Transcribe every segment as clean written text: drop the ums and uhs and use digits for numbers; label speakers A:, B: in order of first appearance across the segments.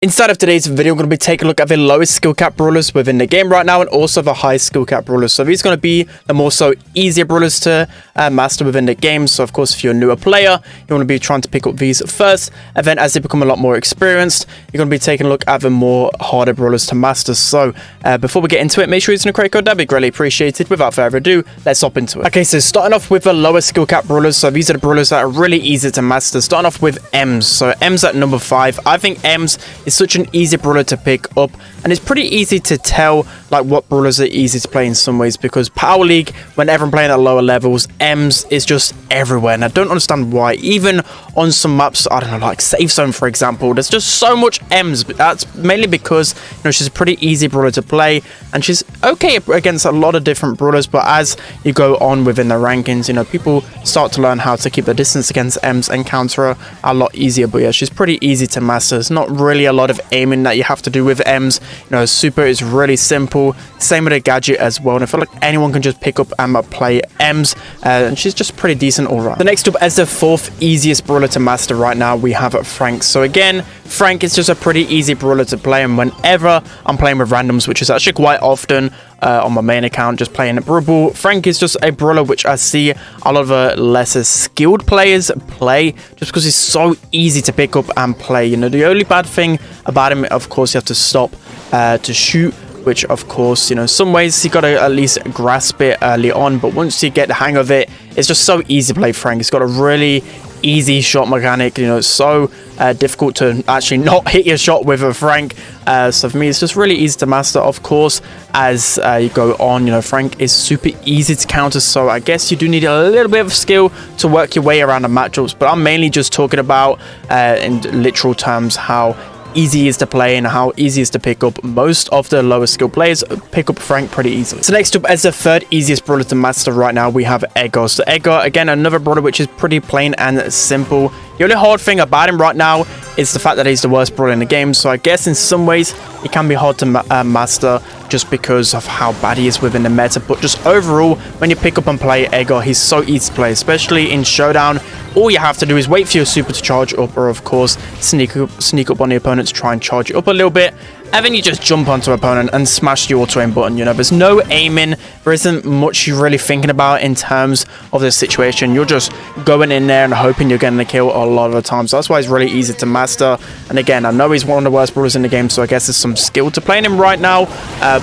A: Inside of today's video, I'm going to be taking a look at the lowest skill cap brawlers within the game right now and also the highest skill cap brawlers. So these are going to be the more so easier brawlers to master within the game. So of course, if you're a newer player, you want to be trying to pick up these first. And then as they become a lot more experienced, you're going to be taking a look at the more harder brawlers to master. So before we get into it, make sure you're using a credit code. That'd be greatly appreciated. Without further ado, let's hop into it. Okay, so starting off with the lower skill cap brawlers. So these are the brawlers that are really easy to master. Starting off with Ems. So Ems at number 5. I think Ems is such an easy brawler to pick up, and it's pretty easy to tell like what brawlers are easy to play in some ways, because Power League, whenever I'm playing at lower levels, Ems is just everywhere, and I don't understand why. Even on some maps, I don't know, like Safe Zone for example, there's just so much Ems, but that's mainly because, you know, she's a pretty easy brawler to play, and she's okay against a lot of different brawlers. But as you go on within the rankings, you know, people start to learn how to keep the distance against Ems and counter her a lot easier. But yeah, she's pretty easy to master. It's not really a lot of aiming that you have to do with Ems. You know, super is really simple. Same with a gadget as well, and I feel like anyone can just pick up and play Ems, and she's just pretty decent all right. The next up, as the 4th easiest brawler to master right now, we have Frank. So again, Frank is just a pretty easy brawler to play, and whenever I'm playing with randoms, which is actually quite often on my main account, just playing a Brawl, Frank is just a brawler which I see a lot of lesser skilled players play, just because he's so easy to pick up and play. You know, the only bad thing about him, of course, you have to stop to shoot, which of course, you know, some ways you got to at least grasp it early on, but once you get the hang of it, it's just so easy to play Frank. It's got a really easy shot mechanic. You know, it's so difficult to actually not hit your shot with a Frank. So for me, it's just really easy to master. Of course, as you go on, you know, Frank is super easy to counter, so I guess you do need a little bit of skill to work your way around the matchups, but I'm mainly just talking about in literal terms how easy he is to play and how easy it is to pick up. Most of the lower skill players pick up Frank pretty easily. So next up, as the 3rd easiest brawler to master right now, we have Edgar. So Edgar, again, another brawler which is pretty plain and simple. The only hard thing about him right now is the fact that he's the worst brawler in the game, so I guess in some ways it can be hard to master just because of how bad he is within the meta. But just overall, when you pick up and play Edgar, he's so easy to play, especially in Showdown. All you have to do is wait for your super to charge up, or of course sneak up on the opponent to try and charge it up a little bit, and then you just jump onto opponent and smash the auto aim button. You know, there's no aiming, there isn't much you're really thinking about in terms of this situation. You're just going in there and hoping you're getting the kill a lot of the time. So that's why it's really easy to master. And again, I know he's one of the worst brawlers in the game, so I guess there's some skill to playing him right now,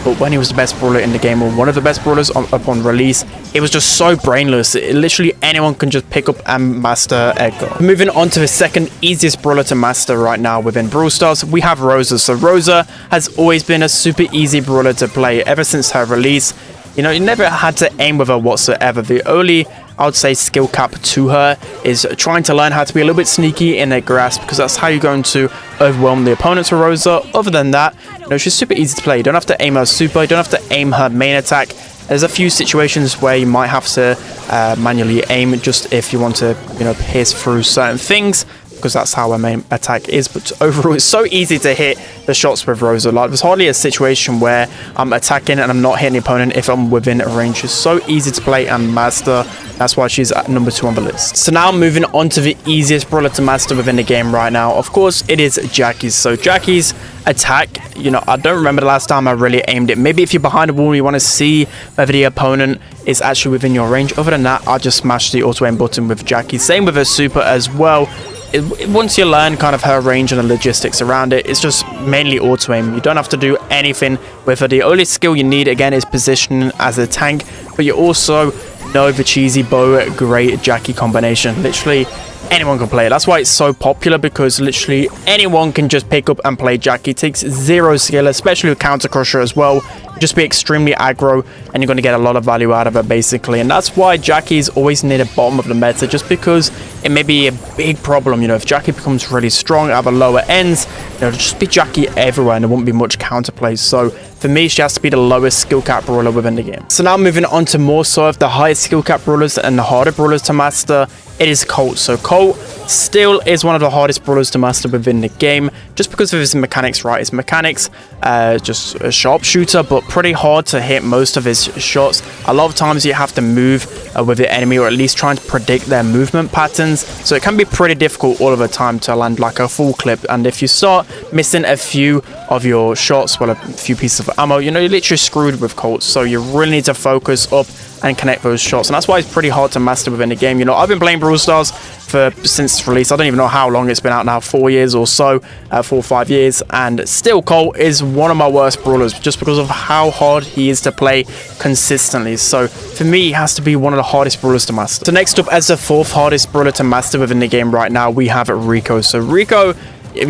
A: but when he was the best brawler in the game, or one of the best brawlers upon release, it was just so brainless. Literally anyone can just pick up and master Edgar. Moving on to the 2nd easiest brawler to master right now within Brawl Stars, we have Rosa. So Rosa has always been a super easy brawler to play ever since her release. You know, you never had to aim with her whatsoever. The only, I would say, skill cap to her is trying to learn how to be a little bit sneaky in their grasp, because that's how you're going to overwhelm the opponents with Rosa. Other than that, you know, she's super easy to play. You don't have to aim her super, you don't have to aim her main attack. There's a few situations where you might have to manually aim just if you want to, you know, pierce through certain things, because that's how her main attack is. But overall, it's so easy to hit the shots with Rosa. Like, there's hardly a situation where I'm attacking and I'm not hitting the opponent if I'm within range. It's so easy to play and master. That's why she's at number 2 on the list. So now moving on to the easiest brawler to master within the game right now. Of course, it is Jackie's. So Jackie's attack, you know, I don't remember the last time I really aimed it. Maybe if you're behind a wall, you want to see whether the opponent is actually within your range. Other than that, I'll just smash the auto aim button with Jackie. Same with her super as well. Once you learn kind of her range and the logistics around it, it's just mainly auto aim. You don't have to do anything with her. The only skill you need, again, is positioning as a tank, but you also know the cheesy bow great Jackie combination. Literally anyone can play it. That's why it's so popular, because literally anyone can just pick up and play Jackie. It takes 0 skill, especially with Counter Crusher as well. Just be extremely aggro and you're going to get a lot of value out of it, basically. And that's why Jackie is always near the bottom of the meta, just because it may be a big problem. You know, if Jackie becomes really strong at the lower ends, you know, just be Jackie everywhere and there won't be much counterplay. So for me, she has to be the lowest skill cap brawler within the game. So now moving on to more so of the highest skill cap brawlers and the harder brawlers to master, it is Colt. So Colt still is one of the hardest brawlers to master within the game, just because of his mechanics, right? His mechanics, just a sharpshooter, but pretty hard to hit most of his shots. A lot of times you have to move with the enemy, or at least trying to predict their movement patterns. So it can be pretty difficult all of the time to land like a full clip. And if you start missing a few of your shots, well, a few pieces of ammo, you know, you're literally screwed with Colts. So you really need to focus up and connect those shots, and that's why it's pretty hard to master within the game. You know, I've been playing Brawl Stars since release. I don't even know how long it's been out now, 4 years or so, 4 or 5 years, and still Colt is one of my worst brawlers just because of how hard he is to play consistently. So for me, he has to be one of the hardest brawlers to master. So next up, as the 4th hardest brawler to master within the game right now, we have Rico. So Rico,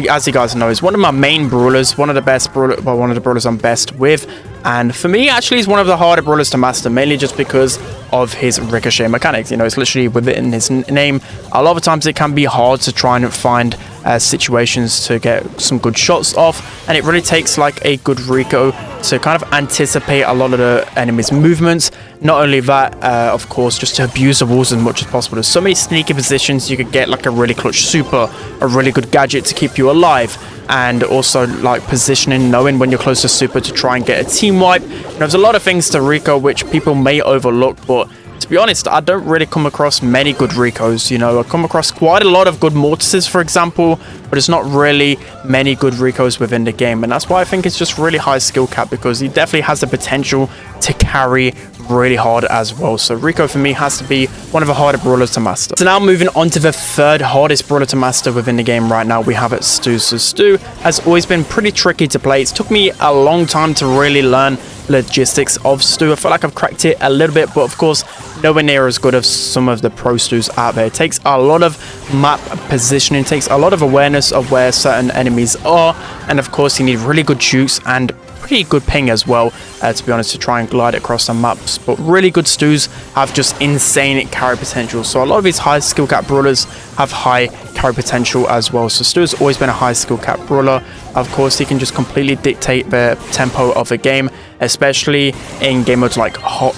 A: as you guys know, is one of my main brawlers, one of the brawlers I'm best with. And for me, actually, he's one of the harder brawlers to master, mainly just because of his ricochet mechanics. You know, it's literally within his name. A lot of times it can be hard to try and find situations to get some good shots off, and it really takes like a good Rico to kind of anticipate a lot of the enemy's movements. Not only that, of course, just to abuse the walls as much as possible. There's so many sneaky positions you could get, like a really clutch super, a really good gadget to keep you alive, and also like positioning, knowing when you're close to super to try and get a team wipe. You know, there's a lot of things to Rico which people may overlook, but to be honest, I don't really come across many good Ricos. You know, I come across quite a lot of good Mortises, for example, but it's not really many good Ricos within the game. And that's why I think it's just really high skill cap, because he definitely has the potential to carry really hard as well. So Rico for me has to be one of the harder brawlers to master. So now moving on to the 3rd hardest brawler to master within the game right now, we have it Stu. So Stu has always been pretty tricky to play. It's took me a long time to really learn logistics of Stu. I feel like I've cracked it a little bit, but of course nowhere near as good as some of the pro Stus out there. It takes a lot of map positioning, takes a lot of awareness of where certain enemies are, and of course you need really good jukes and pretty good ping as well, to be honest, to try and glide across the maps. But really good Stus have just insane carry potential. So a lot of these high skill cap brawlers have high carry potential as well. So Stu has always been a high skill cap brawler. Of course, he can just completely dictate the tempo of the game, especially in game modes like hot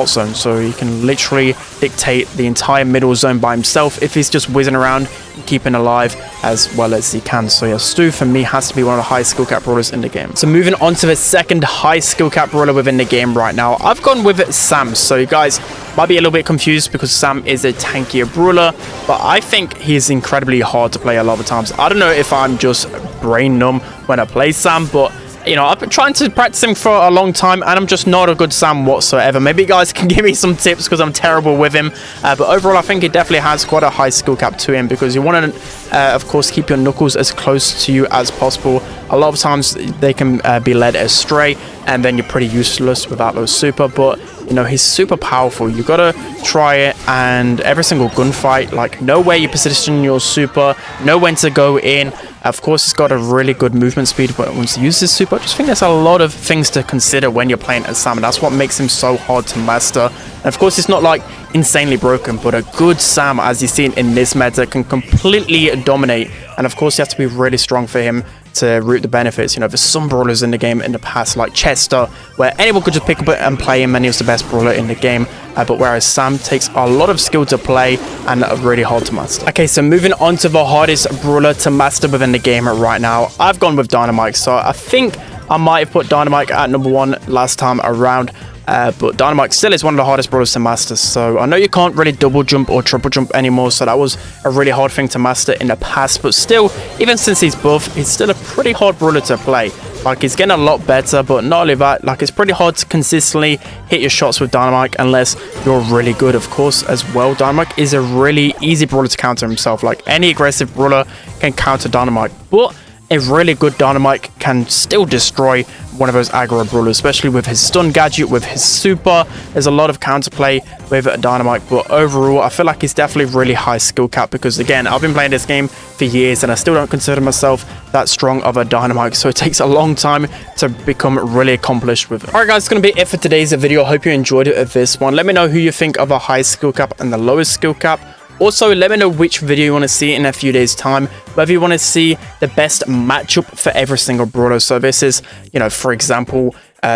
A: zone. So he can literally dictate the entire middle zone by himself if he's just whizzing around and keeping alive as well as he can. So yeah, Stu for me has to be one of the high skill cap brawlers in the game. So moving on to the 2nd high skill cap brawler within the game right now, I've gone with Sam. So you guys might be a little bit confused because Sam is a tankier brawler, but I think he's incredibly hard to play a lot of times. I don't know if I'm just brain numb when I play Sam, but you know, I've been trying to practice him for a long time, and I'm just not a good Sam whatsoever. Maybe you guys can give me some tips because I'm terrible with him. But overall, I think he definitely has quite a high skill cap to him, because you want to, of course, keep your knuckles as close to you as possible. A lot of times they can be led astray, and then you're pretty useless without those super. But you know, he's super powerful. You gotta try it, and every single gunfight, like, know where you position your super, know when to go in. Of course, he's got a really good movement speed once he uses his super. I just think there's a lot of things to consider when you're playing as Sam, and that's what makes him so hard to master. And of course, it's not like insanely broken, but a good Sam, as you've seen in this meta, can completely dominate. And of course, you have to be really strong for him to reap the benefits. You know, there's some brawlers in the game in the past, like Chester, where anyone could just pick up and play him, and he was the best brawler in the game. But whereas Sam takes a lot of skill to play and really hard to master. Okay, so moving on to the hardest brawler to master within the game right now, I've gone with Dynamite. So I think I might have put Dynamite at number 1 last time around. But Dynamite still is one of the hardest brawlers to master. So I know you can't really double jump or triple jump anymore, so that was a really hard thing to master in the past. But still, even since he's buff, he's still a pretty hard brawler to play. Like, he's getting a lot better, but not only that, like, it's pretty hard to consistently hit your shots with Dynamite unless you're really good, of course, as well. Dynamite is a really easy brawler to counter himself. Like, any aggressive brawler can counter Dynamite, but a really good Dynamite can still destroy one of those aggro brawlers, especially with his stun gadget, with his super. There's a lot of counterplay with Dynamite, but overall, I feel like he's definitely really high skill cap, because again, I've been playing this game for years and I still don't consider myself that strong of a Dynamite, so it takes a long time to become really accomplished with it. Alright guys, it's going to be it for today's video. I hope you enjoyed this one. Let me know who you think of a high skill cap and the lowest skill cap. Also, let me know which video you want to see in a few days' time, whether you want to see the best matchup for every single brawler. So this is, you know, for example,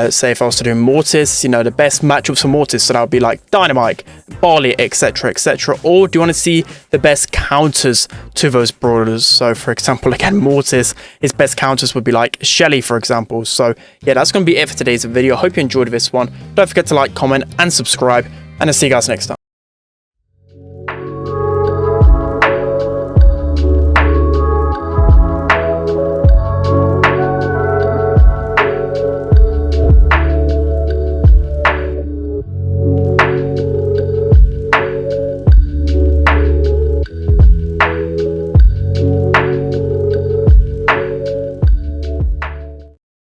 A: say if I was to do Mortis, you know, the best matchups for Mortis, so that would be like Dynamite, Barley, etc, etc. Or do you want to see the best counters to those brawlers? So for example, again, Mortis, his best counters would be like Shelly, for example. So yeah, that's going to be it for today's video. I hope you enjoyed this one. Don't forget to like, comment and subscribe, and I'll see you guys next time.